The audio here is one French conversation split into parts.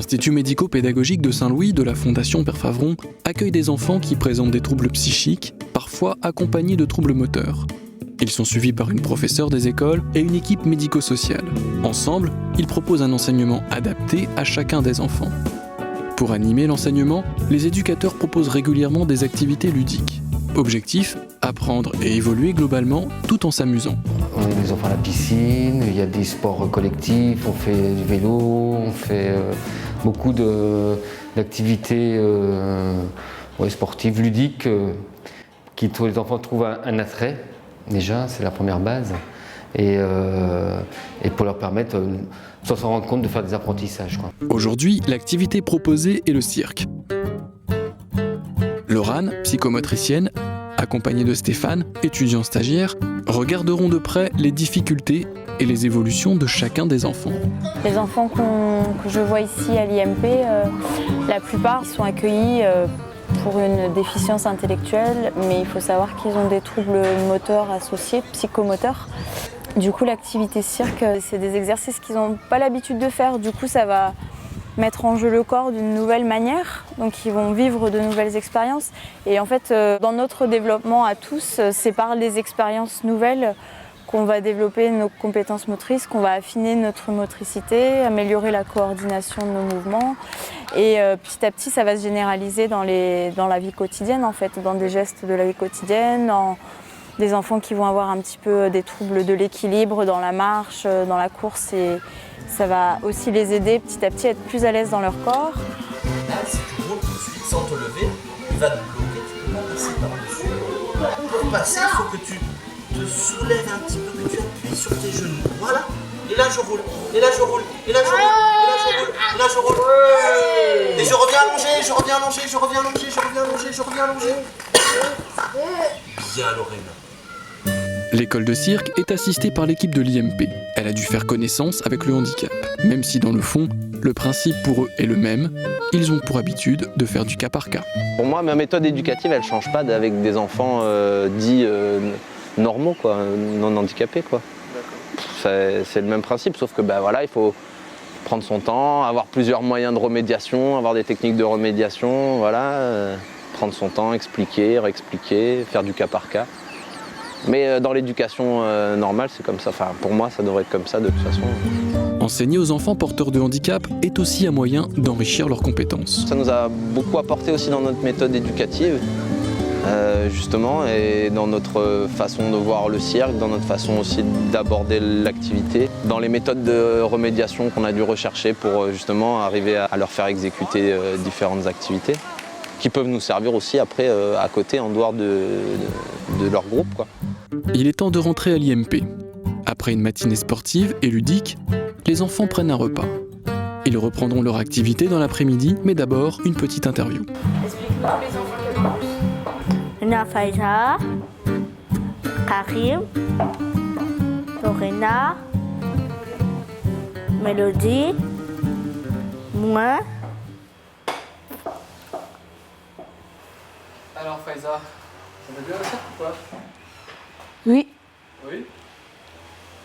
L'Institut médico-pédagogique de Saint-Louis de la Fondation Père Favron accueille des enfants qui présentent des troubles psychiques, parfois accompagnés de troubles moteurs. Ils sont suivis par une professeure des écoles et une équipe médico-sociale. Ensemble, ils proposent un enseignement adapté à chacun des enfants. Pour animer l'enseignement, les éducateurs proposent régulièrement des activités ludiques. Objectif, apprendre et évoluer globalement tout en s'amusant. On met les enfants à la piscine, il y a des sports collectifs, on fait du vélo, on fait beaucoup d'activités sportives, ludiques, qui tous les enfants trouvent un attrait. Déjà, c'est la première base. Et pour leur permettre, sans s'en rendre compte, de faire des apprentissages. Aujourd'hui, l'activité proposée est le cirque. Laurane, psychomotricienne, accompagnée de Stéphane, étudiant stagiaire, regarderont de près les difficultés et les évolutions de chacun des enfants. Les enfants que je vois ici à l'IMP, la plupart sont accueillis pour une déficience intellectuelle, mais il faut savoir qu'ils ont des troubles moteurs associés, psychomoteurs. Du coup, l'activité cirque, c'est des exercices qu'ils n'ont pas l'habitude de faire. Du coup, ça va mettre en jeu le corps d'une nouvelle manière. Donc, ils vont vivre de nouvelles expériences. Et en fait, dans notre développement à tous, c'est par les expériences nouvelles qu'on va développer nos compétences motrices, qu'on va affiner notre motricité, améliorer la coordination de nos mouvements. Et petit à petit, ça va se généraliser dans la vie quotidienne, en fait, dans des gestes de la vie quotidienne, dans des enfants qui vont avoir un petit peu des troubles de l'équilibre dans la marche, dans la course. Et ça va aussi les aider petit à petit à être plus à l'aise dans leur corps. Là, si tu roules tout de suite sans te lever, il va te bloquer, tu peux pas passer par-dessus. Pour passer, il faut que tu te soulèves un petit peu, que tu appuies sur tes genoux. Voilà. Et là je roule, et là je roule, et là je roule, et là je roule, et là je roule. Et je reviens allongé, je reviens allongé, je reviens allongé, je reviens allongé, je reviens allongé. Bien Lorraine. L'école de cirque est assistée par l'équipe de l'IMP. Elle a dû faire connaissance avec le handicap. Même si dans le fond, le principe pour eux est le même, ils ont pour habitude de faire du cas par cas. Pour moi, ma méthode éducative, elle ne change pas avec des enfants dits normaux, quoi, non handicapés, quoi. C'est le même principe, sauf que il faut prendre son temps, avoir plusieurs moyens de remédiation, avoir des techniques de remédiation, prendre son temps, expliquer, réexpliquer, faire du cas par cas. Mais dans l'éducation normale, c'est comme ça. Enfin, pour moi, ça devrait être comme ça de toute façon. Enseigner aux enfants porteurs de handicap est aussi un moyen d'enrichir leurs compétences. Ça nous a beaucoup apporté aussi dans notre méthode éducative, justement, et dans notre façon de voir le cirque, dans notre façon aussi d'aborder l'activité, dans les méthodes de remédiation qu'on a dû rechercher pour justement arriver à leur faire exécuter différentes activités, qui peuvent nous servir aussi après à côté, en dehors de leur groupe, quoi. Il est temps de rentrer à l'IMP. Après une matinée sportive et ludique, les enfants prennent un repas. Ils reprendront leur activité dans l'après-midi, mais d'abord une petite interview. Explique-nous tous les enfants qui Luna Faiza, Karim, Lorena, Mélodie, moi. Alors Faiza, ça va bien le cirque ou pas? Oui. Oui?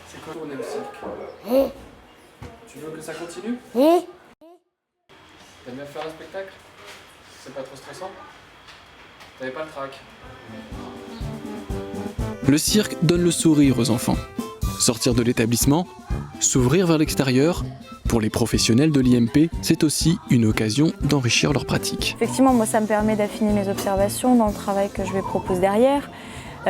C'est quoi tourner au cirque? Tu veux que ça continue? Oui. T'aimes bien faire un spectacle? C'est pas trop stressant? T'avais pas le trac? Le cirque donne le sourire aux enfants. Sortir de l'établissement, s'ouvrir vers l'extérieur, pour les professionnels de l'IMP, c'est aussi une occasion d'enrichir leur pratique. Effectivement, moi, ça me permet d'affiner mes observations dans le travail que je vais proposer derrière.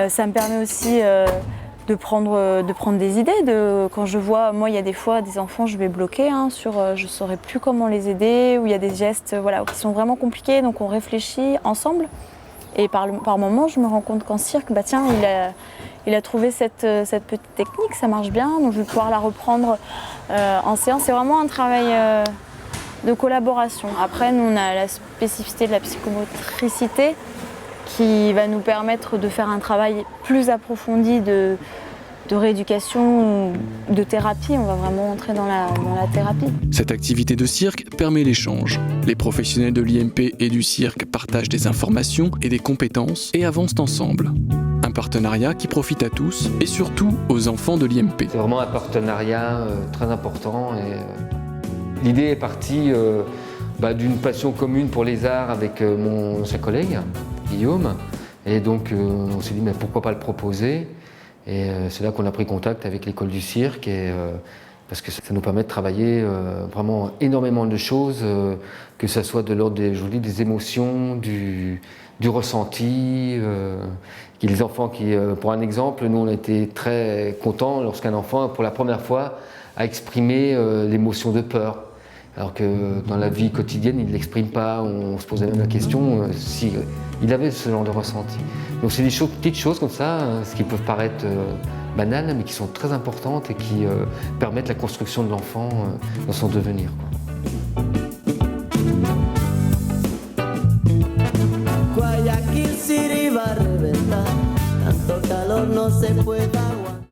Ça me permet aussi de prendre des idées. Quand je vois, moi, il y a des fois des enfants, je vais bloquer sur je ne saurais plus comment les aider, ou il y a des gestes qui sont vraiment compliqués, donc on réfléchit ensemble. Et par moments, je me rends compte qu'en cirque, il a trouvé cette petite technique, ça marche bien, donc je vais pouvoir la reprendre en séance. C'est vraiment un travail de collaboration. Après, nous, on a la spécificité de la psychomotricité qui va nous permettre de faire un travail plus approfondi de rééducation, de thérapie. On va vraiment entrer dans la thérapie. Cette activité de cirque permet l'échange. Les professionnels de l'IMP et du cirque partagent des informations et des compétences et avancent ensemble. Un partenariat qui profite à tous et surtout aux enfants de l'IMP. C'est vraiment un partenariat très important et l'idée est partie d'une passion commune pour les arts avec mon ancien collègue, Guillaume. Et donc on s'est dit mais pourquoi pas le proposer. Et c'est là qu'on a pris contact avec l'école du cirque, parce que ça nous permet de travailler vraiment énormément de choses, que ce soit de l'ordre des émotions, du ressenti. Les enfants pour un exemple, nous on a été très contents lorsqu'un enfant, pour la première fois, a exprimé l'émotion de peur. Alors que dans la vie quotidienne, il ne l'exprime pas. On se posait même la question s'il avait ce genre de ressenti. Donc c'est des petites choses comme ça, ce qui peuvent paraître banales, mais qui sont très importantes et qui permettent la construction de l'enfant dans son devenir, quoi. Guayaquil City va a reventar, tanto calor no se puede